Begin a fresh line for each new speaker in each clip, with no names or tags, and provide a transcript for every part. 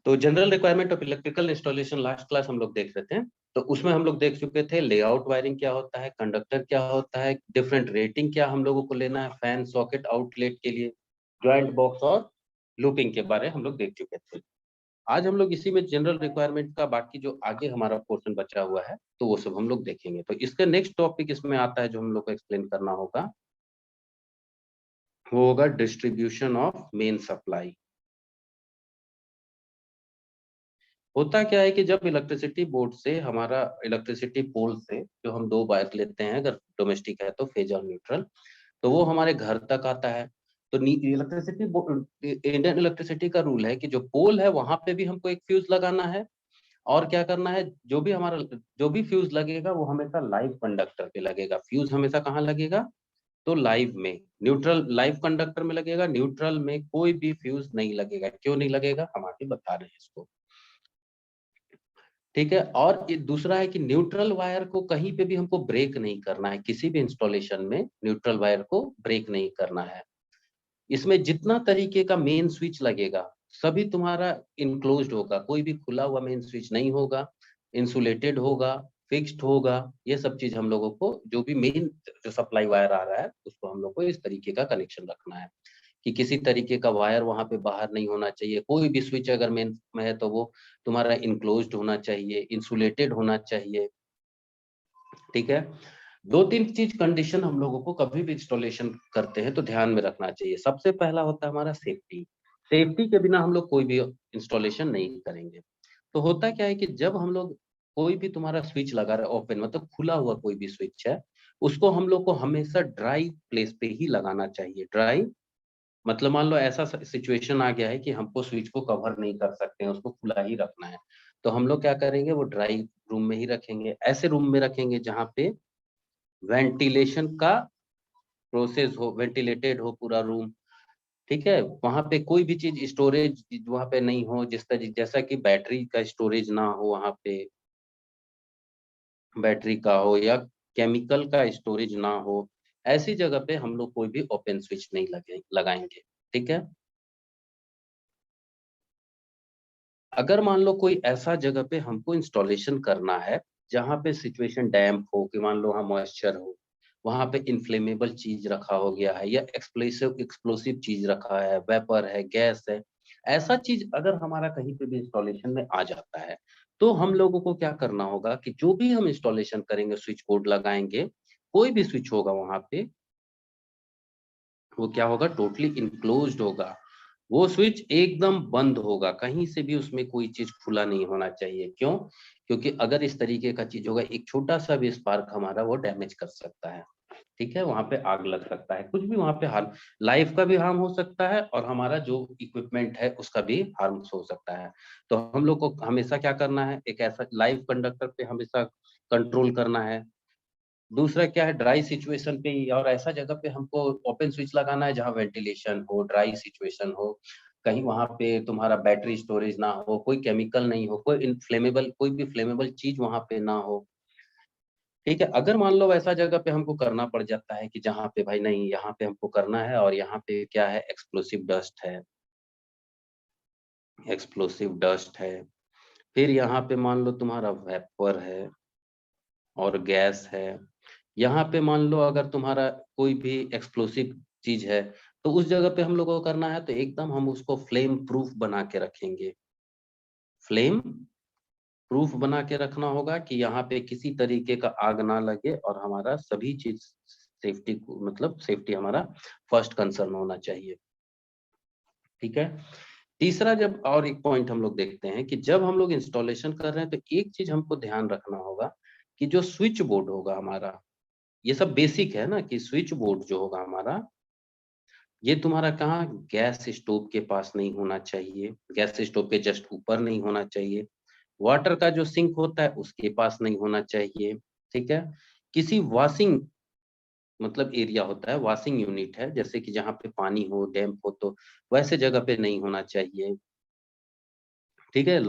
तो general requirement of electrical installation last class हम लोग देख रहे थे। तो उसमें हम लोग देख चुके थे लेआउट वायरिंग क्या होता है, कंडक्टर क्या होता है, डिफरेंट रेटिंग क्या हम लोगों को लेना है, फैन सॉकेट आउटलेट के लिए, जॉइंट बॉक्स और लूपिंग के बारे हम लोग देख चुके थे। आज हम लोग इसी में जनरल रिक्वायरमेंट का बाकी जो आगे हमारा पोर्शन बचा हुआ है तो वो सब हम लोग देखेंगे। तो इसका नेक्स्ट टॉपिक इसमें आता है जो हम लोग को एक्सप्लेन करना होगा, वो होगा डिस्ट्रीब्यूशन ऑफ मेन सप्लाई। होता क्या है कि जब इलेक्ट्रिसिटी बोर्ड से हमारा इलेक्ट्रिसिटी पोल से जो हम दो वायर लेते हैं, अगर डोमेस्टिक है तो फेज और न्यूट्रल, तो वो हमारे घर तक आता है। तो इलेक्ट्रिसिटी इंडियन इलेक्ट्रिसिटी का रूल है कि जो पोल है वहां पे भी हमको एक फ्यूज लगाना है, और क्या करना है, जो भी फ्यूज लगेगा वो हमेशा लाइव कंडक्टर पे लगेगा। फ्यूज हमेशा कहाँ लगेगा, तो लाइव में, न्यूट्रल लाइव कंडक्टर में लगेगा, न्यूट्रल में कोई भी फ्यूज नहीं लगेगा। क्यों नहीं लगेगा, हम आगे बता रहे हैं इसको, ठीक है। और ये दूसरा है कि न्यूट्रल वायर को कहीं पे भी हमको ब्रेक नहीं करना है, किसी भी इंस्टॉलेशन में न्यूट्रल वायर को ब्रेक नहीं करना है। इसमें जितना तरीके का मेन स्विच लगेगा सभी तुम्हारा इनक्लोज्ड होगा, कोई भी खुला हुआ मेन स्विच नहीं होगा, इंसुलेटेड होगा, फिक्स्ड होगा। ये सब चीज हम लोगों को, जो भी मेन जो सप्लाई वायर आ रहा है उसको हम लोग को इस तरीके का कनेक्शन रखना है कि किसी तरीके का वायर वहां पे बाहर नहीं होना चाहिए। कोई भी स्विच अगर मेन में है तो वो तुम्हारा इनक्लोज्ड होना चाहिए, इंसुलेटेड होना चाहिए, ठीक है। दो तीन चीज कंडीशन हम लोगों को कभी भी इंस्टॉलेशन करते हैं तो ध्यान में रखना चाहिए। सबसे पहला होता है हमारा सेफ्टी। सेफ्टी के बिना हम लोग कोई भी इंस्टॉलेशन नहीं करेंगे। तो होता क्या है कि जब हम लोग कोई भी तुम्हारा स्विच लगा रहे ओपन, मतलब खुला हुआ कोई भी स्विच है, उसको हम लोग को हमेशा ड्राई प्लेस पे ही लगाना चाहिए। ड्राई मतलब मान लो ऐसा सिचुएशन आ गया है कि हमको स्विच को कवर नहीं कर सकते हैं, उसको खुला ही रखना है, तो हम लोग क्या करेंगे, वो ड्राई रूम में ही रखेंगे। ऐसे रूम में रखेंगे जहाँ पे वेंटिलेशन का प्रोसेस हो, वेंटिलेटेड हो पूरा रूम, ठीक है। वहां पे कोई भी चीज स्टोरेज वहां पे नहीं हो, जिस तरह जैसा कि बैटरी का स्टोरेज ना हो वहां पे, बैटरी का हो या केमिकल का स्टोरेज ना हो, ऐसी जगह पे हम लोग कोई भी ओपन स्विच नहीं लगाएंगे, ठीक है। अगर मान लो कोई ऐसा जगह पे हमको इंस्टॉलेशन करना है जहाँ पे सिचुएशन डैम्प हो, कि मान लो वहाँ मॉइस्चर हो, वहां पे इन्फ्लेमेबल चीज रखा हो गया है, या एक्सप्लोसिव एक्सप्लोसिव चीज रखा है, वेपर है, गैस है, ऐसा चीज अगर हमारा कहीं पे भी इंस्टॉलेशन में आ जाता है, तो हम लोगों को क्या करना होगा कि जो भी हम इंस्टॉलेशन करेंगे, स्विच बोर्ड लगाएंगे, कोई भी स्विच होगा वहां पे, वो क्या होगा, टोटली इनक्लोज्ड होगा। वो स्विच एकदम बंद होगा, कहीं से भी उसमें कोई चीज खुला नहीं होना चाहिए। क्यों, क्योंकि अगर इस तरीके का चीज होगा, एक छोटा सा भी स्पार्क हमारा वो डैमेज कर सकता है, ठीक है। वहां पे आग लग सकता है, कुछ भी वहां पे हार्म, लाइफ का भी हार्म हो सकता है, और हमारा जो इक्विपमेंट है उसका भी हार्म हो सकता है। तो हम लोग को हमेशा क्या करना है, एक ऐसा लाइव कंडक्टर पे हमेशा कंट्रोल करना है। दूसरा क्या है, ड्राई सिचुएशन पे और ऐसा जगह पे हमको ओपन स्विच लगाना है जहाँ वेंटिलेशन हो, ड्राई सिचुएशन हो, कहीं वहां पे तुम्हारा बैटरी स्टोरेज ना हो, कोई केमिकल नहीं हो, कोई इनफ्लेमेबल, कोई भी फ्लेमेबल चीज वहां पे ना हो, ठीक है। अगर मान लो ऐसा जगह पे हमको करना पड़ जाता है कि जहाँ पे भाई नहीं, यहाँ पे हमको करना है और यहाँ पे क्या है, एक्सप्लोसिव डस्ट है, एक्सप्लोसिव डस्ट है, फिर यहाँ पे मान लो तुम्हारा वेपर है और गैस है, यहाँ पे मान लो अगर तुम्हारा कोई भी एक्सप्लोसिव चीज है, तो उस जगह पे हम लोगों को करना है तो एकदम हम उसको फ्लेम प्रूफ बना के रखेंगे। फ्लेम प्रूफ बना के रखना होगा कि यहाँ पे किसी तरीके का आग ना लगे, और हमारा सभी चीज सेफ्टी, मतलब सेफ्टी हमारा फर्स्ट कंसर्न होना चाहिए, ठीक है। तीसरा, जब और एक पॉइंट हम लोग देखते हैं कि जब हम लोग इंस्टॉलेशन कर रहे हैं तो एक चीज हमको ध्यान रखना होगा कि जो स्विच बोर्ड होगा हमारा, ये सब बेसिक है ना, कि स्विच बोर्ड जो होगा हमारा, ये तुम्हारा कहाँ, गैस स्टोव के पास नहीं होना चाहिए, गैस स्टोव के जस्ट ऊपर नहीं होना चाहिए, वाटर का जो सिंक होता है उसके पास नहीं होना चाहिए, ठीक है। किसी वॉशिंग मतलब एरिया होता है, वॉशिंग यूनिट है, जैसे कि जहाँ पे पानी हो, डैम्प हो, तो वैसे जगह पे नहीं होना चाहिए, ठीक है।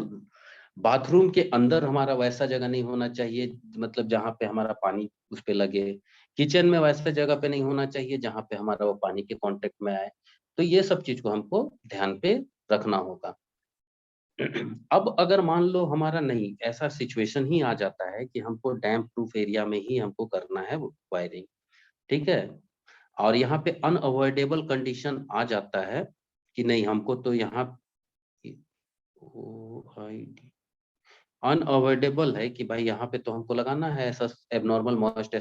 बाथरूम के अंदर हमारा वैसा जगह नहीं होना चाहिए, मतलब जहाँ पे हमारा पानी उस पे लगे। किचन में वैसे जगह पे नहीं होना चाहिए जहाँ पे हमारा वो पानी के कांटेक्ट में आए। तो ये सब चीज को हमको ध्यान पे रखना होगा। अब अगर मान लो हमारा नहीं, ऐसा सिचुएशन ही आ जाता है कि हमको डैम्प प्रूफ एरिया में ही हमको करना है वायरिंग, ठीक है, और यहाँ पे अनअवॉइडेबल कंडीशन आ जाता है कि नहीं हमको तो यहाँ अनअवॉइडेबल है कि भाई यहाँ पे तो हमको लगाना है, ऐसा एबनॉर्मल मॉइस्ट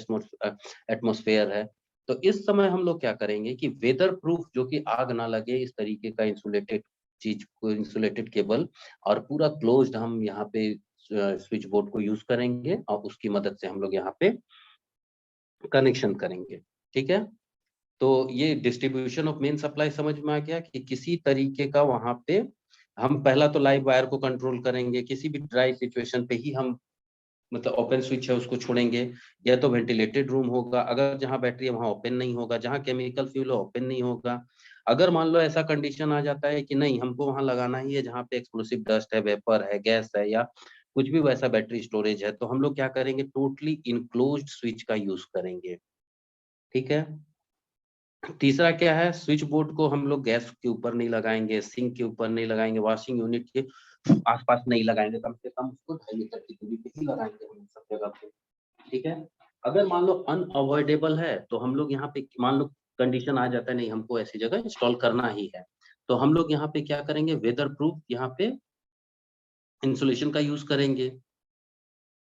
एटमॉस्फेयर है, तो इस समय हम लोग क्या करेंगे कि वेदर प्रूफ, जो कि आग ना लगे इस तरीके का इंसुलेटेड चीज को, इंसुलेटेड केबल और पूरा क्लोज्ड हम यहाँ पे स्विच बोर्ड को यूज करेंगे और उसकी मदद से हम लोग यहाँ पे कनेक्शन करेंगे, ठीक है। तो ये डिस्ट्रीब्यूशन ऑफ मेन सप्लाई समझ में आ गया कि किसी तरीके का वहां पे हम पहला तो लाइव वायर को कंट्रोल करेंगे, किसी भी ड्राई सिचुएशन पे ही हम मतलब ओपन स्विच है उसको छोड़ेंगे, या तो वेंटिलेटेड रूम होगा, अगर जहां बैटरी है वहां ओपन नहीं होगा, जहां केमिकल फ्यूल है ओपन नहीं होगा। अगर मान लो ऐसा कंडीशन आ जाता है कि नहीं हमको वहां लगाना ही है जहां पे एक्सप्लोसिव डस्ट है, वेपर है, गैस है, या कुछ भी वैसा बैटरी स्टोरेज है, तो हम लोग क्या करेंगे, टोटली इनक्लोज्ड स्विच का यूज करेंगे, ठीक है। तीसरा क्या है, स्विच बोर्ड को हम लोग गैस के ऊपर नहीं लगाएंगे, सिंक के ऊपर नहीं लगाएंगे, वॉशिंग यूनिट के आसपास नहीं लगाएंगे, कम से कम उसको 2.5 मीटर की दूरी पे ही लगाएंगे हम सब जगह पे, ठीक है। अगर मान लो अनअवॉइडेबल है तो हम लोग यहाँ पे मान लो कंडीशन आ जाता है नहीं हमको ऐसी जगह इंस्टॉल करना ही है, तो हम लोग यहाँ पे क्या करेंगे, वेदर प्रूफ यहाँ पे इंसुलेशन का यूज करेंगे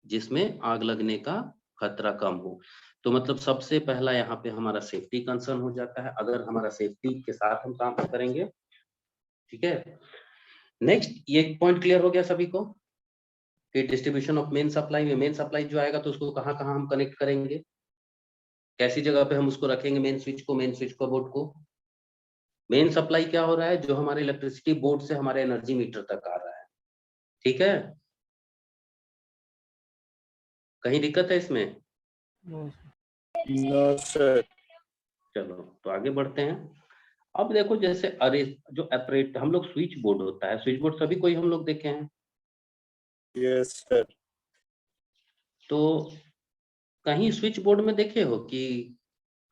जिसमें आग लगने का खतरा कम हो। तो मतलब सबसे पहला यहाँ पे हमारा सेफ्टी कंसर्न हो जाता है, अगर हमारा सेफ्टी के साथ हम काम करेंगे, ठीक है। नेक्स्ट, ये पॉइंट क्लियर हो गया सभी को कि डिस्ट्रीब्यूशन ऑफ मेन सप्लाई में मेन सप्लाई जो आएगा तो उसको कहाँ कहाँ हम कनेक्ट करेंगे, कैसी जगह पे हम उसको रखेंगे, मेन स्विच को बोर्ड को। मेन सप्लाई क्या हो रहा है, जो हमारे इलेक्ट्रिसिटी बोर्ड से हमारे एनर्जी मीटर तक आ रहा है, ठीक है। कहीं दिक्कत है इसमें?
No sir.
चलो तो आगे बढ़ते हैं। अब देखो जैसे अरे जो ऑपरेट हम लोग स्विच बोर्ड होता है, स्विच बोर्ड सभी कोई हम लोग देखे हैं,
यस सर।
तो कहीं स्विच बोर्ड में देखे हो कि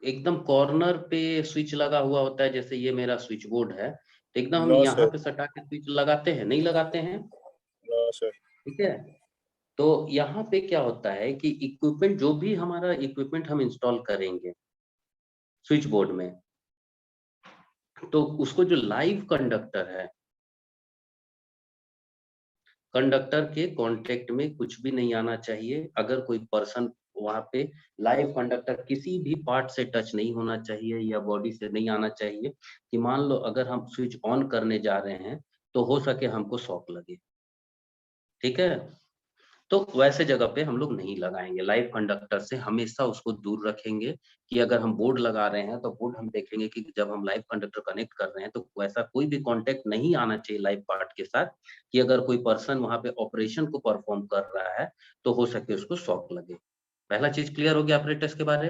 एकदम कॉर्नर पे स्विच लगा हुआ होता है, जैसे ये मेरा स्विच बोर्ड है तो एकदम हम
नो
यहाँ
सर।
पे सटा के स्विच लगाते हैं, नहीं लगाते हैं,
नो सर।
ठीक है। तो यहाँ पे क्या होता है कि इक्विपमेंट, जो भी हमारा इक्विपमेंट हम इंस्टॉल करेंगे स्विच बोर्ड में, तो उसको जो लाइव कंडक्टर है, कंडक्टर के कांटेक्ट में कुछ भी नहीं आना चाहिए, अगर कोई पर्सन वहां पे लाइव कंडक्टर किसी भी पार्ट से टच नहीं होना चाहिए या बॉडी से नहीं आना चाहिए, कि मान लो अगर हम स्विच ऑन करने जा रहे हैं तो हो सके हमको शॉक लगे, ठीक है। तो वैसे जगह पे हम लोग नहीं लगाएंगे, लाइव कंडक्टर से हमेशा उसको दूर रखेंगे। कि अगर हम बोर्ड लगा रहे हैं तो बोर्ड हम देखेंगे कि जब हम लाइव कंडक्टर कनेक्ट कर रहे हैं तो वैसा कोई भी कांटेक्ट नहीं आना चाहिए लाइव पार्ट के साथ, कि अगर कोई पर्सन वहां पे ऑपरेशन को परफॉर्म कर रहा है तो हो सके उसको शॉक लगे। पहला चीज क्लियर हो गया ऑपरेटर्स के बारे,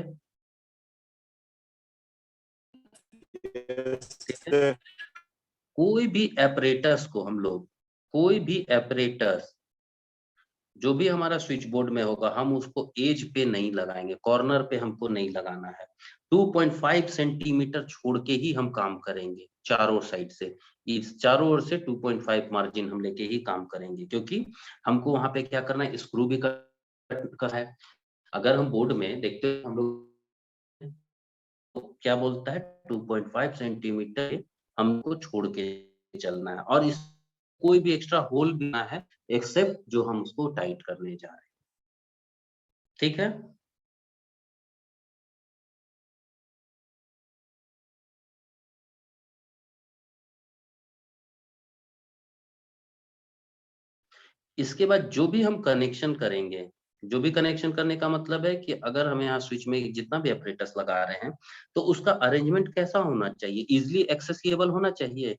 यस
ठीक है।
सर।
कोई भी apparatus को हम लोग, कोई भी apparatus जो भी हमारा स्विच बोर्ड में होगा हम उसको एज पे नहीं लगाएंगे, कॉर्नर पे हमको नहीं लगाना है, 2.5 सेंटीमीटर छोड़ के ही हम काम करेंगे चारों साइड से, इस चारों ओर से 2.5 मार्जिन हम लेके ही काम करेंगे, क्योंकि हमको वहां पे क्या करना है, स्क्रू भी का है। अगर हम बोर्ड में देखते हैं हम लोग तो क्या बोलता है 2.5 सेंटीमीटर हमको छोड़ के चलना है, और इस कोई भी एक्स्ट्रा होल भी ना है एक्सेप्ट जो हम उसको टाइट करने जा रहे हैं, ठीक है। इसके बाद जो भी हम कनेक्शन करेंगे, जो भी कनेक्शन करने का मतलब है कि अगर हमें यहाँ स्विच में जितना भी ऑपरेटर्स लगा रहे हैं तो उसका अरेंजमेंट कैसा होना चाहिए, इजिली एक्सेसिबल होना चाहिए,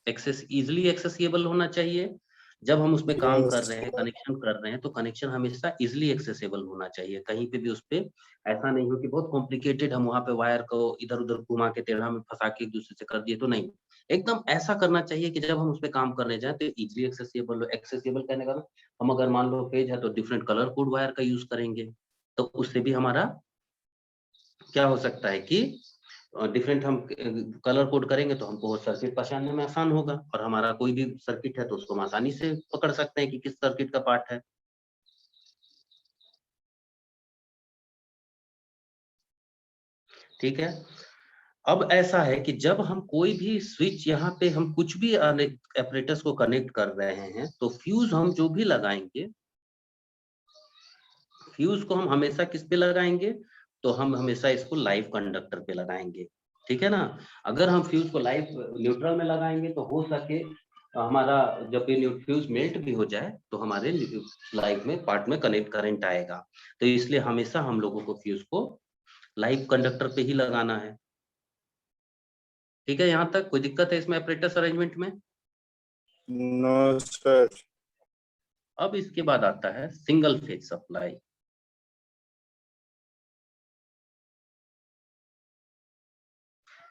इजिली एक्सेसिबल होना चाहिए। जब हम उसमें काम कर
यस
रहे हैं, कनेक्शन कर रहे हैं, तो कनेक्शन हमेशा इजिली एक्सेसिबल होना चाहिए, कहीं पे भी उस पे ऐसा नहीं हो कि बहुत कॉम्प्लिकेटेड हम वहां पे वायर को इधर उधर घुमा के टेढ़ा में फंसा के एक दूसरे से कर दिए, तो नहीं। एकदम ऐसा करना चाहिए कि जब हम उस पे काम करने जाए तो इजिली एक्सेसिबल हो। एक्सेसिबल कहने का हम अगर मान लो पेज है तो डिफरेंट कलर कोड वायर का यूज करेंगे, तो उससे भी हमारा क्या हो सकता है कि डिफरेंट हम कलर कोड करेंगे तो हमको वो सर्किट पहचानने में आसान होगा, और हमारा कोई भी सर्किट है तो उसको हम आसानी से पकड़ सकते हैं कि किस सर्किट का पार्ट है। ठीक है। अब ऐसा है कि जब हम कोई भी स्विच यहाँ पे हम कुछ भी ऑपरेटर्स को कनेक्ट कर रहे हैं तो फ्यूज हम जो भी लगाएंगे, फ्यूज को हम हमेशा किस पे लगाएंगे, तो हम हमेशा इसको लाइव कंडक्टर पे लगाएंगे। ठीक है ना। अगर हम फ्यूज को लाइव न्यूट्रल में लगाएंगे तो हो सके हमारा जब ये फ्यूज मेल्ट भी हो जाए तो हमारे लाइव में पार्ट में कनेक्ट करंट आएगा। तो इसलिए हमेशा हम लोगों को फ्यूज को लाइव कंडक्टर पे ही लगाना है। ठीक है, यहाँ तक कोई दिक्कत है इसमें ऑपरेटर्स अरेंजमेंट में?
No, sir.
अब इसके बाद आता है single phase supply.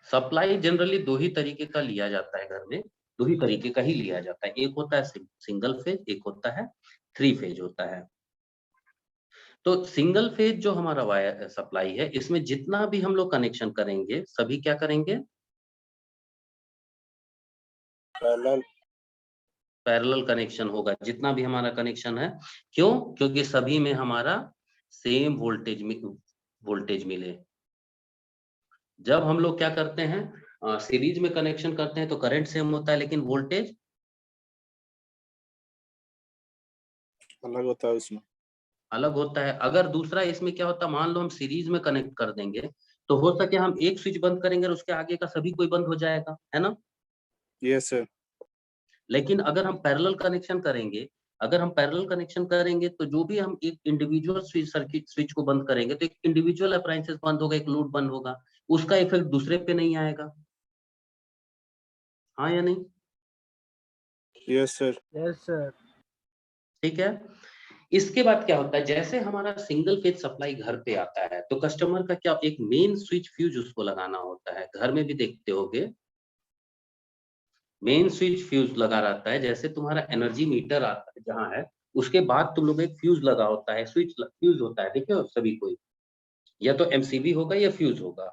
Supply generally दो ही तरीके का लिया जाता है घर में, दो ही तरीके का ही लिया जाता है। एक होता है सिंगल फेज, एक होता है 3 फेज होता है। तो सिंगल फेज जो हमारा वायर सप्लाई है, इसमें जितना भी हम लोग कनेक्शन करेंगे सभी क्या करेंगे,
Parallel.
पैरेलल कनेक्शन होगा। जितना भी हमारा कनेक्शन है, क्यों? क्योंकि सभी में हमारा सेम वोल्टेज मिले। जब हम लोग क्या करते हैं, सीरीज में कनेक्शन करते हैं तो करंट सेम होता है लेकिन वोल्टेज
अलग होता है उसमें।
अलग होता है। अगर दूसरा इसमें क्या होता है, मान लो हम सीरीज में कनेक्ट कर देंगे तो हो सके हम एक स्विच बंद करेंगे और उसके आगे का सभी कोई बंद हो जाएगा, है ना।
Yes, sir.
लेकिन अगर हम पैरेलल कनेक्शन करेंगे, अगर हम पैरेलल कनेक्शन करेंगे तो जो भी हम एक इंडिविजुअल स्विच को बंद करेंगे तो एक इंडिविजुअल अप्लायंसेस बंद होगा, एक लोड बंद होगा, उसका इफेक्ट दूसरे पे नहीं आएगा। हाँ या नहीं?
Yes, sir.
Yes sir.
ठीक है। इसके बाद क्या होता है, जैसे हमारा सिंगल फेज सप्लाई घर पे आता है तो कस्टमर का क्या, एक मेन स्विच फ्यूज उसको लगाना होता है। घर में भी देखते होगे मेन स्विच फ्यूज लगा रहता है। जैसे तुम्हारा एनर्जी मीटर आता है जहाँ है, उसके बाद तुम लोग एक फ्यूज लगा होता है, स्विच फ्यूज होता है। देखिए सभी कोई, या तो एमसीबी होगा या फ्यूज होगा।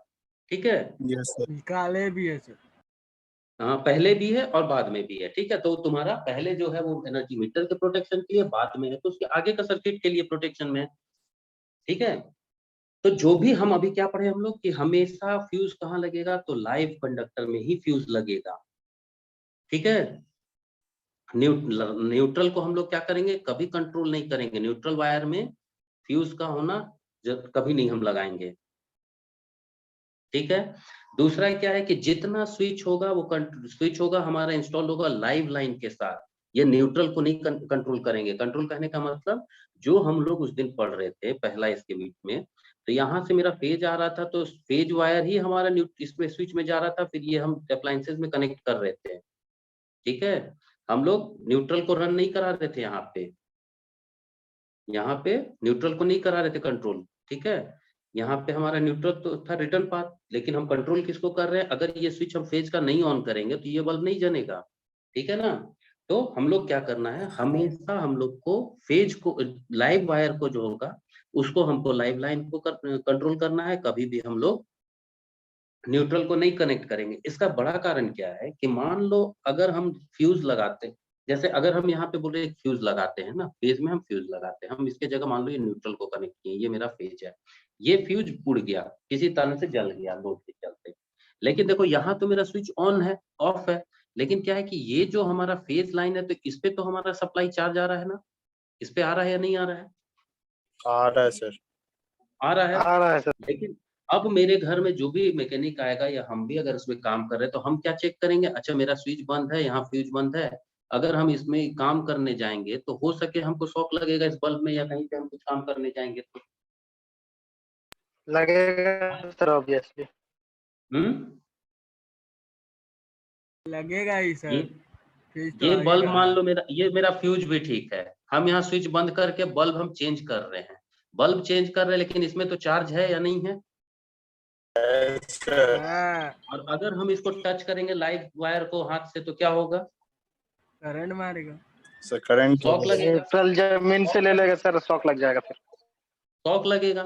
ठीक है।
Yes, sir.
काले भी है सर।
हाँ, पहले भी है और बाद में भी है। ठीक है, तो तुम्हारा पहले जो है वो एनर्जी मीटर के प्रोटेक्शन के लिए, बाद में है तो उसके आगे का सर्किट के लिए प्रोटेक्शन में है। ठीक है। तो जो भी हम अभी क्या पढ़े हम लोग कि हमेशा फ्यूज कहाँ लगेगा, तो लाइव कंडक्टर में ही फ्यूज लगेगा। ठीक है। न्यूट्रल को हम लोग क्या करेंगे, कभी कंट्रोल नहीं करेंगे। न्यूट्रल वायर में फ्यूज का होना कभी नहीं हम लगाएंगे। ठीक है। दूसरा क्या है कि जितना स्विच होगा वो स्विच होगा हमारा इंस्टॉल होगा लाइव लाइन के साथ। ये न्यूट्रल को नहीं कंट्रोल करेंगे। कंट्रोल करने का मतलब जो हम लोग उस दिन पढ़ रहे थे पहला इसके बीच में, तो यहाँ से मेरा फेज आ रहा था तो फेज वायर ही हमारा इसमें स्विच में जा रहा था, फिर ये हम अप्लायंसेस में कनेक्ट कर रहे थे। ठीक है। हम लोग न्यूट्रल को रन नहीं करा रहे थे यहाँ पे न्यूट्रल को नहीं करा रहे थे कंट्रोल। ठीक है। यहाँ पे हमारा न्यूट्रल तो था रिटर्न पाथ, लेकिन हम कंट्रोल किसको कर रहे हैं, अगर ये स्विच हम फेज का नहीं ऑन करेंगे तो ये बल्ब नहीं जलेगा। ठीक है ना। तो हम लोग क्या करना है, हमेशा हम लोग को फेज को, लाइव वायर को जो होगा उसको हमको लाइव लाइन को कंट्रोल करना है, कभी भी हम लोग न्यूट्रल को नहीं कनेक्ट करेंगे। इसका बड़ा कारण क्या है कि मान लो अगर हम फ्यूज लगाते, जैसे अगर हम यहाँ पे बोले एक फ्यूज लगाते हैं ना, फेज में हम फ्यूज लगाते हैं, हम इसके जगह मान लो ये न्यूट्रल को कनेक्ट किए, ये मेरा फेज है, ये फ्यूज उड़ गया किसी तरह से, जल गया लोड के चलते। लेकिन देखो यहाँ तो मेरा स्विच ऑन है, ऑफ है, लेकिन क्या है कि ये जो हमारा फेज लाइन है तो इस पे तो हमारा सप्लाई चार्ज आ रहा है ना, इस पे आ रहा है या नहीं आ रहा है?
आ रहा है सर।
आ रहा है।
आ रहा है सर।
लेकिन अब मेरे घर में जो भी मैकेनिक आएगा या हम भी अगर उसमें काम कर रहे हैं तो हम क्या चेक करेंगे, अच्छा मेरा स्विच बंद है, यहाँ फ्यूज बंद है, अगर हम इसमें काम करने जाएंगे तो हो सके हमको शॉक लगेगा इस बल्ब में, या कहीं पे हम कुछ काम करने जाएंगे तो
लगेगा सर ऑब्वियसली। लगेगा ही सर।
ये बल्ब मान लो मेरा फ्यूज भी ठीक है, हम यहाँ स्विच बंद करके बल्ब हम चेंज कर रहे हैं, बल्ब चेंज कर रहे हैं, लेकिन इसमें तो चार्ज है या नहीं है?
Yes, sir.
और अगर हम इसको टच करेंगे लाइव वायर को हाथ से तो क्या होगा,
करंट मारेगा
सर करंट
शॉक लगेगा।
न्यूट्रल जमीन से ले लेगा सर, शॉक लग जाएगा फिर।
शॉक लगेगा।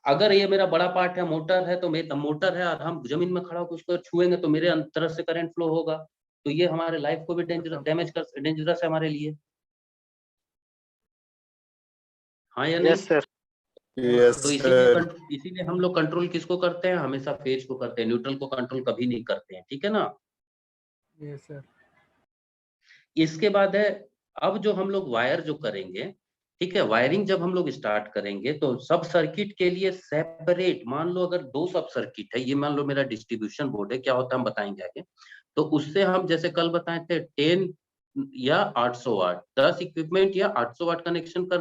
अगर ये मेरा बड़ा पार्ट है, मोटर है, तो मोटर है और हम जमीन में खड़ा होकर उसको छुएंगे तो मेरे तरफ से करंट फ्लो होगा, तो ये हमारे लाइफ को भी डेंजरस है हमारे लिए। हाँ या नहीं?
Yes sir.
Yes,
तो
sir.
इसीलिए हम लोग कंट्रोल किसको करते हैं? हमेशा फेज को करते हैं, न्यूट्रल को कंट्रोल कभी नहीं करते हैं, ठीक है ना?
Yes sir.
इसके बाद है, अब जो हम लोग वायर जो करेंगे, ठीक है, वायरिंग जब हम लोग स्टार्ट करेंगे तो सब सर्किट के लिए सेपरेट, मान लो अगर 2 सब सर्किट है, ये मान लो मेरा डिस्ट्रीब्यूशन बोर्ड है, क्या होता है हम बताएंगे आगे। तो उससे हम जैसे कल बताए थे 10 या 800 वाट 10 इक्विपमेंट या 800 वाट कनेक्शन कर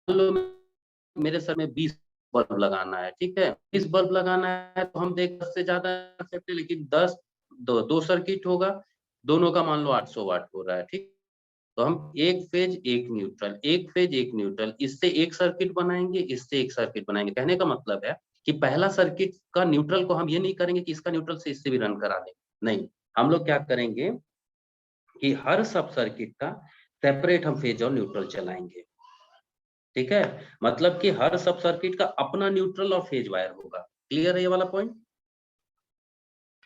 लो, मेरे सर में 20 बल्ब लगाना है, ठीक है, 20 बल्ब लगाना है तो हम देख 10 से ज्यादा कर सकते हैं, लेकिन 10 दो सर्किट होगा, दोनों का मान लो 800 वाट हो रहा है, ठीक। तो हम एक फेज एक न्यूट्रल, एक फेज एक न्यूट्रल, इससे एक सर्किट बनाएंगे, इससे एक सर्किट बनाएंगे। कहने का मतलब है कि पहला सर्किट का न्यूट्रल को हम ये नहीं करेंगे कि इसका न्यूट्रल से इससे भी रन करा दें, नहीं, हम लोग क्या करेंगे कि हर सब सर्किट का सेपरेट हम फेज और न्यूट्रल चलाएंगे, ठीक है, मतलब कि हर सब सर्किट का अपना न्यूट्रल और फेज वायर होगा। क्लियर है ये वाला पॉइंट?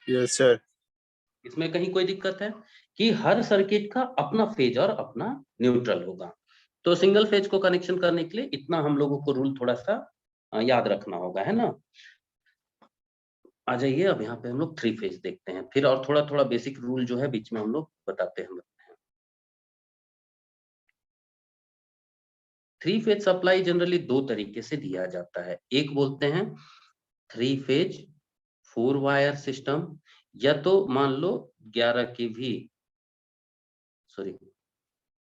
Yes, sir.
इसमें कहीं कोई दिक्कत है कि हर सर्किट का अपना फेज और अपना न्यूट्रल होगा। तो सिंगल फेज को कनेक्शन करने के लिए इतना हम लोगों को रूल थोड़ा सा याद रखना होगा, है ना? आ जाइए, अब यहाँ पे हम लोग 3 फेज देखते हैं, फिर और थोड़ा थोड़ा बेसिक रूल जो है बीच में हम लोग बताते हैं। 3 फेज सप्लाई जनरली 2 तरीके से दिया जाता है, एक बोलते हैं 3 फेज 4 वायर सिस्टम, या तो मान लो 11 केवी, सॉरी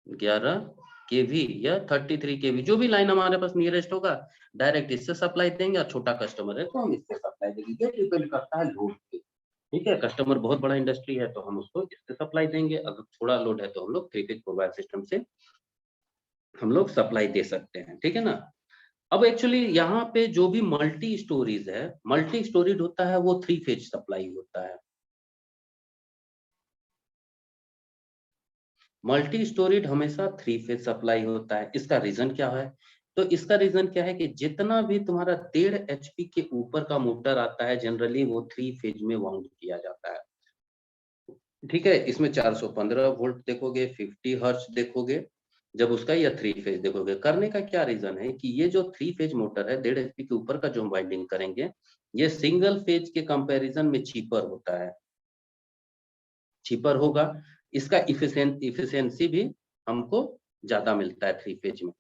11 केवी या 33 केवी, जो भी लाइन हमारे पास नियरेस्ट होगा डायरेक्ट इससे सप्लाई देंगे, और छोटा कस्टमर है तो हम इससे सप्लाई देंगे, ये डिपेंड करता है लोड पे, ठीक है। कस्टमर बहुत बड़ा इंडस्ट्री है तो हम उसको इससे सप्लाई देंगे, अगर थोड़ा लोड है तो हम लोग 3 फेज 4 वायर सिस्टम से हम लोग सप्लाई दे सकते हैं, ठीक है ना। अब एक्चुअली यहाँ पे जो भी मल्टी स्टोरीज है, मल्टी स्टोरीड होता है वो 3 फेज सप्लाई होता है। मल्टी स्टोरीड हमेशा 3 फेज सप्लाई होता है। इसका रीजन क्या है? तो इसका रीजन क्या है कि जितना भी तुम्हारा 1.5 HP के ऊपर का मोटर आता है जनरली वो 3 फेज में वाउंड किया जाता है, ठीक है। इसमें 415 वोल्ट देखोगे, 50 हर्ट्ज देखोगे जब उसका, या 3 फेज देखोगे। करने का क्या रीजन है कि ये जो 3 फेज मोटर है 1.5 HP के ऊपर का जो हम वाइंडिंग करेंगे, ये सिंगल फेज के कंपैरिजन में चीपर होता है, चीपर होगा, इसका इफिशियंसी भी हमको ज्यादा मिलता है 3 फेज में,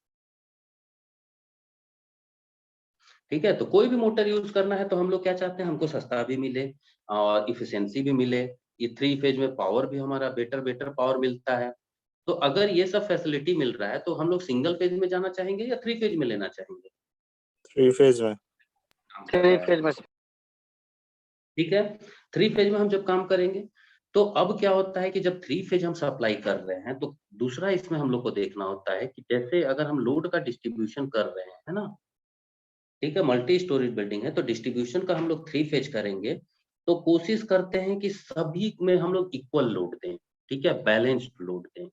ठीक है। तो कोई भी मोटर यूज करना है तो हम लोग क्या चाहते हैं, हमको सस्ता भी मिले और इफिशियंसी भी मिले, ये 3 फेज में पावर भी हमारा बेटर पावर मिलता है। तो अगर ये सब फैसिलिटी मिल रहा है तो हम लोग सिंगल फेज में जाना चाहेंगे या 3 फेज में लेना चाहेंगे?
3 फेज में।
3 फेज में।
ठीक है, 3 फेज में हम जब काम करेंगे तो अब क्या होता है कि जब 3 फेज हम सप्लाई कर रहे हैं तो दूसरा इसमें हम लोग को देखना होता है कि जैसे अगर हम लोड का डिस्ट्रीब्यूशन कर रहे हैं, है ना, ठीक है, मल्टी स्टोरेज बिल्डिंग है तो डिस्ट्रीब्यूशन का हम लोग 3 फेज करेंगे तो कोशिश करते हैं कि सभी में हम लोग इक्वल लोड दें, ठीक है, बैलेंस्ड लोड दें,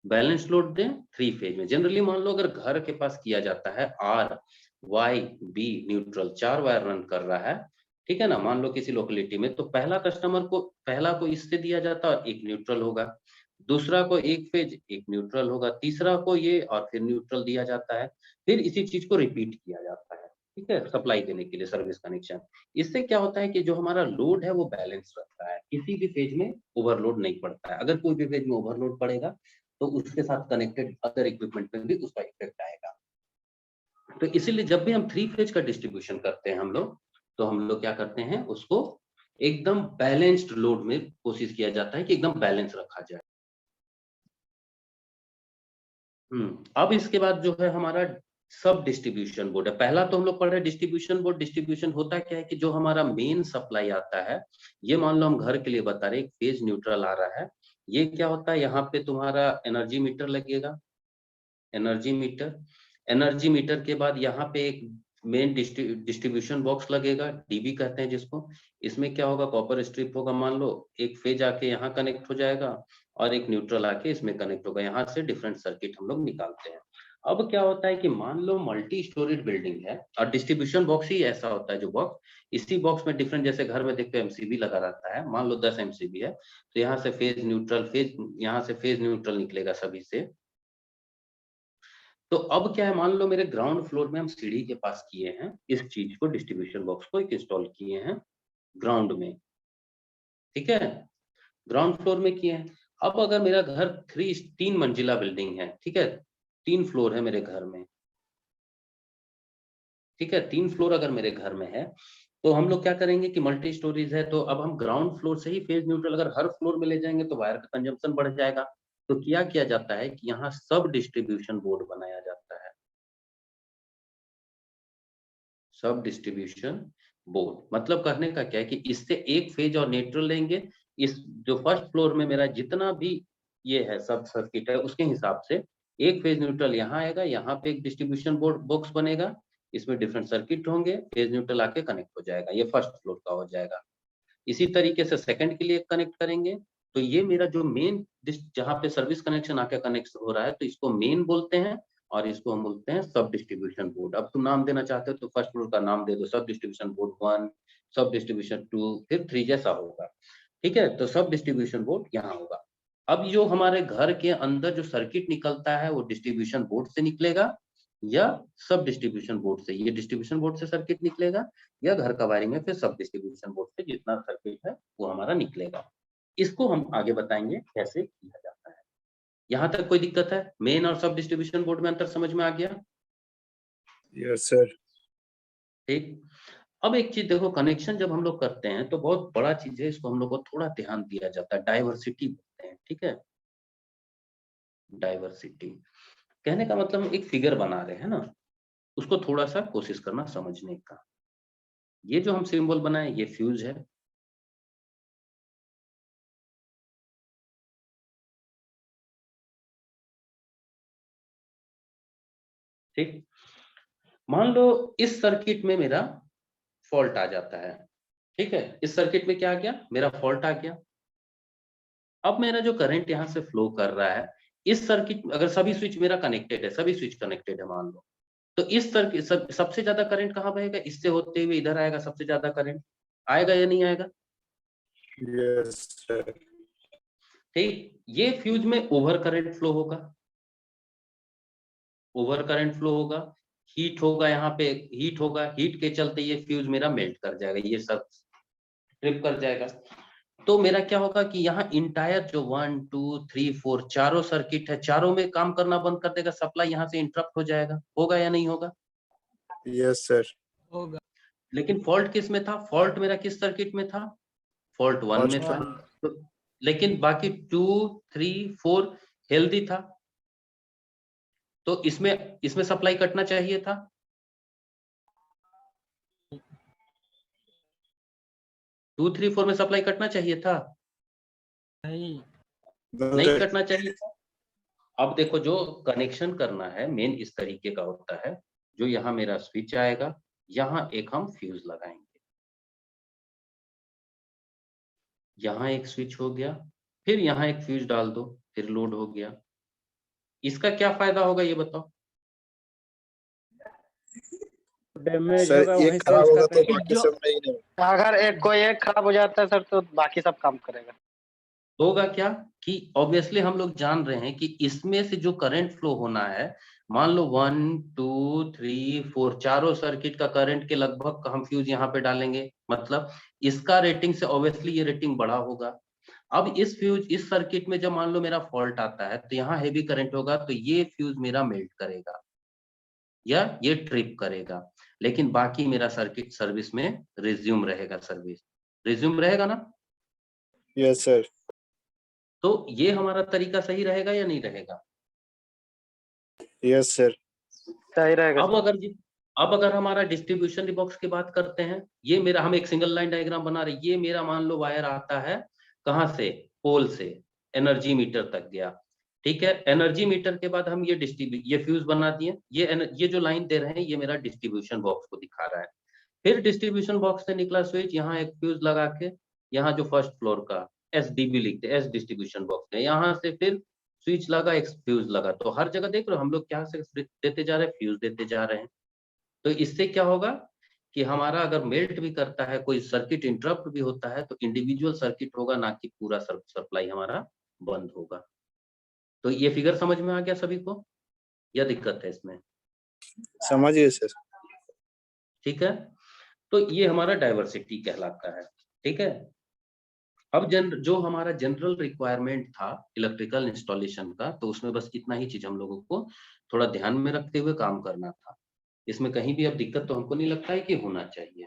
बैलेंस लोड दें 3 फेज में। जनरली मान लो अगर घर के पास किया जाता है R Y B neutral 4 wire run कर रहा है, ठीक है ना, मान लो किसी लोकेलिटी में, तो पहला को इससे दिया जाता है और एक न्यूट्रल होगा, दूसरा को एक फेज एक न्यूट्रल होगा, तीसरा को ये और फिर न्यूट्रल दिया जाता है, फिर इसी चीज को रिपीट किया जाता है, ठीक है, सप्लाई देने के लिए सर्विस कनेक्शन। इससे क्या होता है कि जो हमारा लोड है वो बैलेंस रहता है, किसी भी फेज में ओवरलोड नहीं पड़ता है। अगर कोई भी फेज में ओवरलोड पड़ेगा तो उसके साथ कनेक्टेड अदर इक्विपमेंट में भी उसका इफेक्ट आएगा। तो इसीलिए जब भी हम 3 फेज का डिस्ट्रीब्यूशन करते हैं हम लोग, तो हम लोग क्या करते हैं, उसको एकदम बैलेंस्ड लोड में कोशिश किया जाता है कि एकदम बैलेंस रखा जाए। अब इसके बाद जो है हमारा सब डिस्ट्रीब्यूशन बोर्ड है। पहला तो हम लोग पढ़ रहे हैं डिस्ट्रीब्यूशन बोर्ड। डिस्ट्रीब्यूशन होता क्या है कि जो हमारा मेन सप्लाई आता है, ये मान लो हम घर के लिए बता रहे हैं, एक फेज न्यूट्रल आ रहा है, ये क्या होता है, यहाँ पे तुम्हारा एनर्जी मीटर लगेगा, एनर्जी मीटर के बाद यहाँ पे एक मेन डिस्ट्रीब्यूशन बॉक्स लगेगा, डीबी कहते हैं जिसको। इसमें क्या होगा, कॉपर स्ट्रिप होगा, मान लो एक फेज आके यहाँ कनेक्ट हो जाएगा और एक न्यूट्रल आके इसमें कनेक्ट होगा, यहाँ से डिफरेंट सर्किट हम लोग निकालते हैं। अब क्या होता है कि मान लो मल्टी स्टोरीड बिल्डिंग है और डिस्ट्रीब्यूशन बॉक्स ही ऐसा होता है, जो बॉक्स इसी बॉक्स में डिफरेंट, जैसे घर में देखते हो एमसीबी लगा रहता है, मान लो 10 एमसीबी है, तो यहाँ से फेज न्यूट्रल, यहाँ से फेज न्यूट्रल निकलेगा सभी से। तो अब क्या है, मान लो मेरे ग्राउंड फ्लोर में हम सीढ़ी के पास किए हैं इस चीज को, डिस्ट्रीब्यूशन बॉक्स को एक इंस्टॉल किए हैं ग्राउंड में, ठीक है, ग्राउंड फ्लोर में किए हैं। अब अगर मेरा घर 3 मंजिला बिल्डिंग है, ठीक है, 3 फ्लोर है मेरे घर में, ठीक है, 3 फ्लोर अगर मेरे घर में है, तो हम लोग क्या करेंगे कि मल्टी स्टोरीज है, तो अब हम ग्राउंड फ्लोर से ही फेज न्यूट्रल अगर हर फ्लोर में ले जाएंगे तो वायर का कंजम्पशन बढ़ जाएगा। तो क्या किया जाता है कि यहाँ सब डिस्ट्रीब्यूशन बोर्ड बनाया जाता है, सब डिस्ट्रीब्यूशन बोर्ड। मतलब कहने का क्या है कि इससे एक फेज और न्यूट्रल लेंगे, इस जो फर्स्ट फ्लोर में मेरा जितना भी ये है सब सर्किट है उसके हिसाब से एक फेज न्यूट्रल यहाँ आएगा, यहाँ पे एक डिस्ट्रीब्यूशन बोर्ड बॉक्स बनेगा, इसमें डिफरेंट सर्किट होंगे, फेज न्यूट्रल आके कनेक्ट हो जाएगा, ये फर्स्ट फ्लोर का हो जाएगा। इसी तरीके से सेकंड के लिए कनेक्ट करेंगे, तो ये मेरा जो मेन जहाँ पे सर्विस कनेक्शन आके कनेक्ट हो रहा है, तो इसको मेन बोलते हैं और इसको हम बोलते हैं सब डिस्ट्रीब्यूशन बोर्ड। अब तुम नाम देना चाहते हो तो फर्स्ट फ्लोर का नाम दे दो सब डिस्ट्रीब्यूशन बोर्ड 1, सब डिस्ट्रीब्यूशन 2, फिर 3 जैसा होगा, ठीक है। तो सब डिस्ट्रीब्यूशन बोर्ड यहाँ होगा। अब जो हमारे घर के अंदर जो सर्किट निकलता है वो डिस्ट्रीब्यूशन बोर्ड से निकलेगा या सब डिस्ट्रीब्यूशन बोर्ड से, ये डिस्ट्रीब्यूशन बोर्ड से सर्किट निकलेगा या घर का वायरिंग है फिर सब डिस्ट्रीब्यूशन बोर्ड से जितना सर्किट है वो हमारा निकलेगा। इसको हम आगे बताएंगे कैसे किया जाता है। यहाँ तक कोई दिक्कत है? मेन और सब डिस्ट्रीब्यूशन बोर्ड में अंतर समझ में आ गया?
Yes sir.
ठीक। अब एक चीज देखो, कनेक्शन जब हम लोग करते हैं तो बहुत बड़ा चीज है, इसको हम लोग को थोड़ा ध्यान दिया जाता है, डाइवर्सिटी बोलते हैं, ठीक है। डाइवर्सिटी कहने का मतलब हम एक फिगर बना रहे हैं ना, उसको थोड़ा सा कोशिश करना समझने का। ये जो हम सिंबल बनाए ये फ्यूज है, ठीक। मान लो इस सर्किट में मेरा फॉल्ट आ जाता है, ठीक है, इस सर्किट में क्या आ गया, मेरा फॉल्ट आ गया। अब मेरा जो करंट यहाँ से फ्लो कर रहा है इस सर्किट में, अगर सभी स्विच मेरा कनेक्टेड है, सभी स्विच कनेक्टेड है मान लो, तो इस सर्किट सबसे ज्यादा करंट कहाँ बहेगा, इससे होते हुए इधर आएगा, सबसे ज्यादा करंट आएगा या नहीं आएगा?
Yes sir.
ठीक। ये फ्यूज में ओवर करंट फ्लो होगा, ओवर करंट फ्लो होगा, हीट होगा, यहाँ पे हीट होगा, हीट के चलते ये फ्यूज मेरा मेल्ट कर जाएगा, ये सब ट्रिप कर जाएगा। तो मेरा क्या होगा कि यहाँ इंटायर जो 1 2 3 4 चारों सर्किट है, चारों में काम करना बंद कर देगा, सप्लाई यहाँ से इंटरप्ट हो जाएगा, होगा या नहीं होगा?
Yes sir.
होगा।
लेकिन फॉल्ट किस में था, फॉल्ट मेरा किस सर्किट में था, फॉल्ट 1 में था, तो लेकिन बाकी 2 3 4 हेल्दी था, तो इसमें सप्लाई कटना चाहिए था, 2 3 4 में सप्लाई कटना चाहिए था, नहीं कटना चाहिए था। अब देखो जो कनेक्शन करना है मेन इस तरीके का होता है, जो यहाँ मेरा स्विच आएगा, यहाँ एक हम फ्यूज लगाएंगे, यहाँ एक स्विच हो गया, फिर यहाँ एक फ्यूज डाल दो, फिर लोड हो गया। इसका क्या फायदा होगा ये बताओ?
डैमेज
सर
होगा
ये
वहीं से
खराब होगा
उसका
तो बाकी सब नहीं।
अगर कोई एक खराब हो जाता है सर तो बाकी सब काम करेगा।
होगा क्या कि ऑब्वियसली हम लोग जान रहे हैं कि इसमें से जो करंट फ्लो होना है, मान लो 1 2 3 4 चारों सर्किट का करंट के लगभग हम फ्यूज यहाँ पे डालेंगे, मतलब इसका रेटिंग से ऑब्वियसली ये रेटिंग बड़ा होगा। अब इस फ्यूज इस सर्किट में जब मान लो मेरा फॉल्ट आता है तो यहाँ हेवी करंट होगा, तो ये फ्यूज मेरा मेल्ट करेगा या ये ट्रिप करेगा, लेकिन बाकी मेरा सर्किट सर्विस में रिज्यूम रहेगा, सर्विस रिज्यूम रहेगा ना।
Yes sir.
तो ये हमारा तरीका सही रहेगा या नहीं रहेगा?
Yes sir.
सही रहेगा।
अब अगर हमारा डिस्ट्रीब्यूशन बॉक्स की बात करते हैं, ये मेरा, हम एक सिंगल लाइन डायग्राम बना रहे, ये मेरा मान लो वायर आता है कहाँ से, पोल से एनर्जी मीटर तक गया, ठीक है। एनर्जी मीटर के बाद हम ये फ्यूज बना दिए, ये जो लाइन दे रहे हैं ये मेरा डिस्ट्रीब्यूशन बॉक्स को दिखा रहा है। फिर डिस्ट्रीब्यूशन बॉक्स से निकला स्विच, यहाँ एक फ्यूज लगा के, यहाँ जो फर्स्ट फ्लोर का SDB लिखते हैं, एस डिस्ट्रीब्यूशन बॉक्स है, यहाँ से फिर स्विच लगा, एक फ्यूज लगा, तो हर जगह देख रहे हो हम लोग क्या से देते जा रहे हैं, फ्यूज देते जा रहे हैं। तो इससे क्या होगा कि हमारा अगर मेल्ट भी करता है, कोई सर्किट इंटरप्ट भी होता है, तो इंडिविजुअल सर्किट होगा, ना कि पूरा सप्लाई हमारा बंद होगा। तो ये फिगर समझ में आ गया सभी को, या दिक्कत है इसमें?
समझिए सर।
ठीक है, तो ये हमारा डाइवर्सिटी कहलाता है। ठीक है, अब जो हमारा जनरल रिक्वायरमेंट था इलेक्ट्रिकल इंस्टॉलेशन का, तो उसमें बस इतना ही चीज हम लोगों को थोड़ा ध्यान में रखते हुए काम करना था। इसमें कहीं भी अब दिक्कत तो हमको नहीं लगता है कि होना चाहिए।